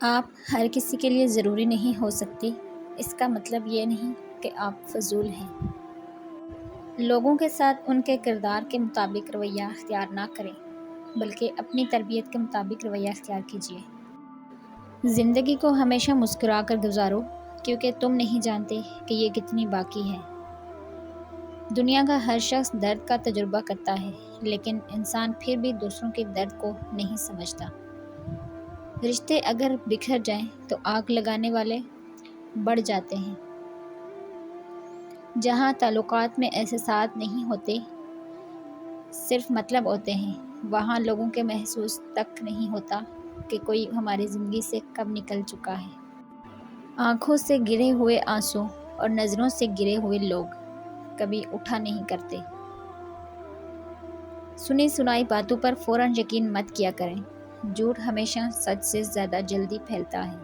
آپ ہر کسی کے لیے ضروری نہیں ہو سکتی، اس کا مطلب یہ نہیں کہ آپ فضول ہیں۔ لوگوں کے ساتھ ان کے کردار کے مطابق رویہ اختیار نہ کریں، بلکہ اپنی تربیت کے مطابق رویہ اختیار کیجیے۔ زندگی کو ہمیشہ مسکرا کر گزارو، کیونکہ تم نہیں جانتے کہ یہ کتنی باقی ہے۔ دنیا کا ہر شخص درد کا تجربہ کرتا ہے، لیکن انسان پھر بھی دوسروں کے درد کو نہیں سمجھتا۔ رشتے اگر بکھر جائیں تو آگ لگانے والے بڑھ جاتے ہیں۔ جہاں تعلقات میں احساسات نہیں ہوتے، صرف مطلب ہوتے ہیں، وہاں لوگوں کے محسوس تک نہیں ہوتا کہ کوئی ہماری زندگی سے کب نکل چکا ہے۔ آنکھوں سے گرے ہوئے آنسو اور نظروں سے گرے ہوئے لوگ کبھی اٹھا نہیں کرتے۔ سنی سنائی باتوں پر فوراً یقین مت کیا کریں، جھوٹ ہمیشہ سچ سے زیادہ جلدی پھیلتا ہے۔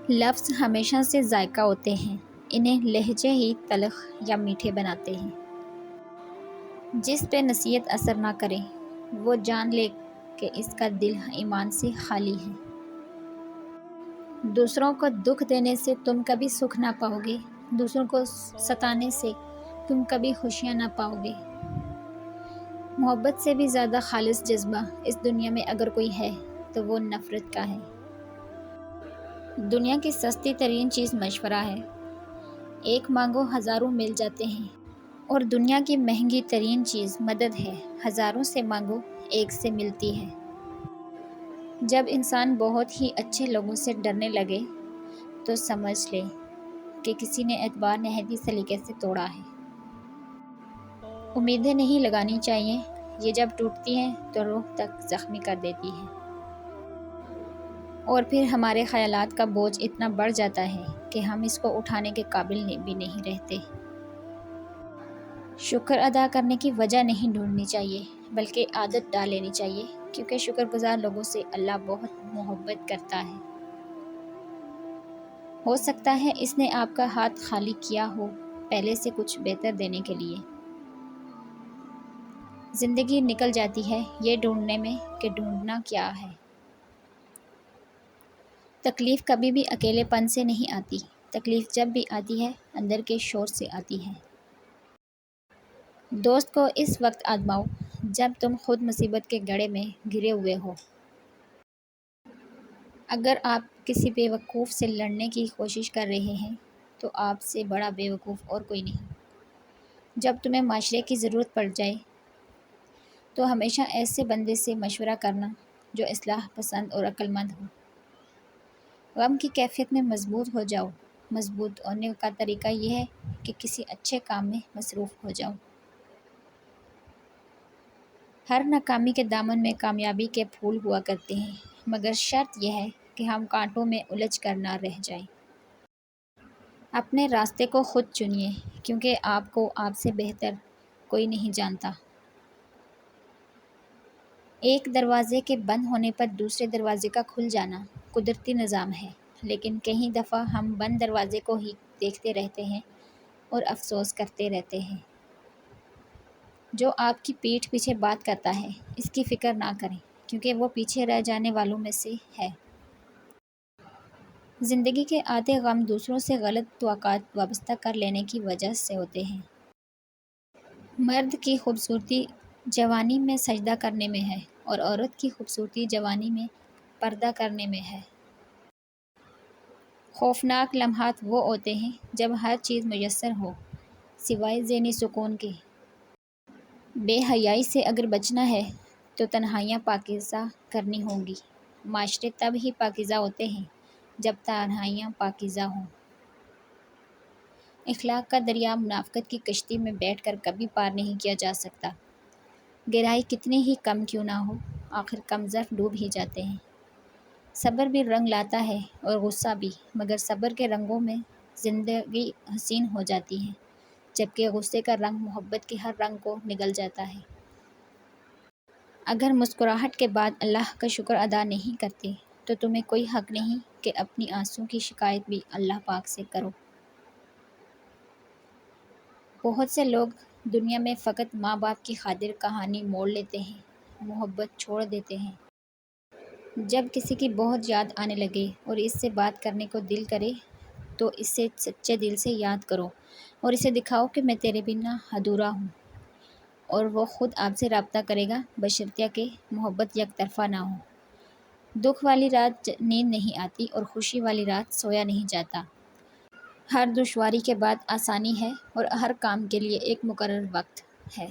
لفظ ہمیشہ سے ذائقہ ہوتے ہیں، انہیں لہجے ہی تلخ یا میٹھے بناتے ہیں۔ جس پہ نصیحت اثر نہ کرے، وہ جان لے کہ اس کا دل ایمان سے خالی ہے۔ دوسروں کو دکھ دینے سے تم کبھی سکھ نہ پاؤ گے، دوسروں کو ستانے سے تم کبھی خوشیاں نہ پاؤ گے۔ محبت سے بھی زیادہ خالص جذبہ اس دنیا میں اگر کوئی ہے تو وہ نفرت کا ہے۔ دنیا کی سستی ترین چیز مشورہ ہے، ایک مانگو ہزاروں مل جاتے ہیں، اور دنیا کی مہنگی ترین چیز مدد ہے، ہزاروں سے مانگو ایک سے ملتی ہے۔ جب انسان بہت ہی اچھے لوگوں سے ڈرنے لگے تو سمجھ لے کہ کسی نے اعتبار نہایت سلیقے سے توڑا ہے۔ امیدیں نہیں لگانی چاہیے، یہ جب ٹوٹتی ہیں تو روح تک زخمی کر دیتی ہیں، اور پھر ہمارے خیالات کا بوجھ اتنا بڑھ جاتا ہے کہ ہم اس کو اٹھانے کے قابل بھی نہیں رہتے۔ شکر ادا کرنے کی وجہ نہیں ڈھونڈنی چاہیے، بلکہ عادت ڈال لینی چاہیے، کیونکہ شکر گزار لوگوں سے اللہ بہت محبت کرتا ہے۔ ہو سکتا ہے اس نے آپ کا ہاتھ خالی کیا ہو پہلے سے کچھ بہتر دینے کے لیے۔ زندگی نکل جاتی ہے یہ ڈھونڈنے میں کہ ڈھونڈنا کیا ہے۔ تکلیف کبھی بھی اکیلے پن سے نہیں آتی، تکلیف جب بھی آتی ہے اندر کے شور سے آتی ہے۔ دوست کو اس وقت آزماؤ جب تم خود مصیبت کے گڑھے میں گھرے ہوئے ہو۔ اگر آپ کسی بیوقوف سے لڑنے کی کوشش کر رہے ہیں تو آپ سے بڑا بیوقوف اور کوئی نہیں۔ جب تمہیں معاشرے کی ضرورت پڑ جائے تو ہمیشہ ایسے بندے سے مشورہ کرنا جو اصلاح پسند اور عقل مند ہو۔ غم کی کیفیت میں مضبوط ہو جاؤ، مضبوط ہونے کا طریقہ یہ ہے کہ کسی اچھے کام میں مصروف ہو جاؤ۔ ہر ناکامی کے دامن میں کامیابی کے پھول ہوا کرتے ہیں، مگر شرط یہ ہے کہ ہم کانٹوں میں الجھ کر نہ رہ جائیں۔ اپنے راستے کو خود چنیے، کیونکہ آپ کو آپ سے بہتر کوئی نہیں جانتا۔ ایک دروازے کے بند ہونے پر دوسرے دروازے کا کھل جانا قدرتی نظام ہے، لیکن کئی دفعہ ہم بند دروازے کو ہی دیکھتے رہتے ہیں اور افسوس کرتے رہتے ہیں۔ جو آپ کی پیٹھ پیچھے بات کرتا ہے اس کی فکر نہ کریں، کیونکہ وہ پیچھے رہ جانے والوں میں سے ہے۔ زندگی کے آدھے غم دوسروں سے غلط توقعات وابستہ کر لینے کی وجہ سے ہوتے ہیں۔ مرد کی خوبصورتی جوانی میں سجدہ کرنے میں ہے، اور عورت کی خوبصورتی جوانی میں پردہ کرنے میں ہے۔ خوفناک لمحات وہ ہوتے ہیں جب ہر چیز میسر ہو سوائے ذہنی سکون کے۔ بے حیائی سے اگر بچنا ہے تو تنہائیاں پاکیزہ کرنی ہوں گی۔ معاشرے تب ہی پاکیزہ ہوتے ہیں جب تنہائیاں پاکیزہ ہوں۔ اخلاق کا دریا منافقت کی کشتی میں بیٹھ کر کبھی پار نہیں کیا جا سکتا۔ گہرائی کتنی ہی کم کیوں نہ ہو، آخر کم ظرف ڈوب ہی جاتے ہیں۔ صبر بھی رنگ لاتا ہے اور غصہ بھی، مگر صبر کے رنگوں میں زندگی حسین ہو جاتی ہے، جبکہ غصے کا رنگ محبت کے ہر رنگ کو نگل جاتا ہے۔ اگر مسکراہٹ کے بعد اللہ کا شکر ادا نہیں کرتے تو تمہیں کوئی حق نہیں کہ اپنی آنسوں کی شکایت بھی اللہ پاک سے کرو۔ بہت سے لوگ دنیا میں فقط ماں باپ کی خاطر کہانی موڑ لیتے ہیں، محبت چھوڑ دیتے ہیں۔ جب کسی کی بہت یاد آنے لگے اور اس سے بات کرنے کو دل کرے تو اسے سچے دل سے یاد کرو اور اسے دکھاؤ کہ میں تیرے بنا ادھورا ہوں، اور وہ خود آپ سے رابطہ کرے گا، بشرطیہ کہ محبت یک طرفہ نہ ہو۔ دکھ والی رات نیند نہیں آتی اور خوشی والی رات سویا نہیں جاتا۔ ہر دشواری کے بعد آسانی ہے اور ہر کام کے لیے ایک مقرر وقت ہے۔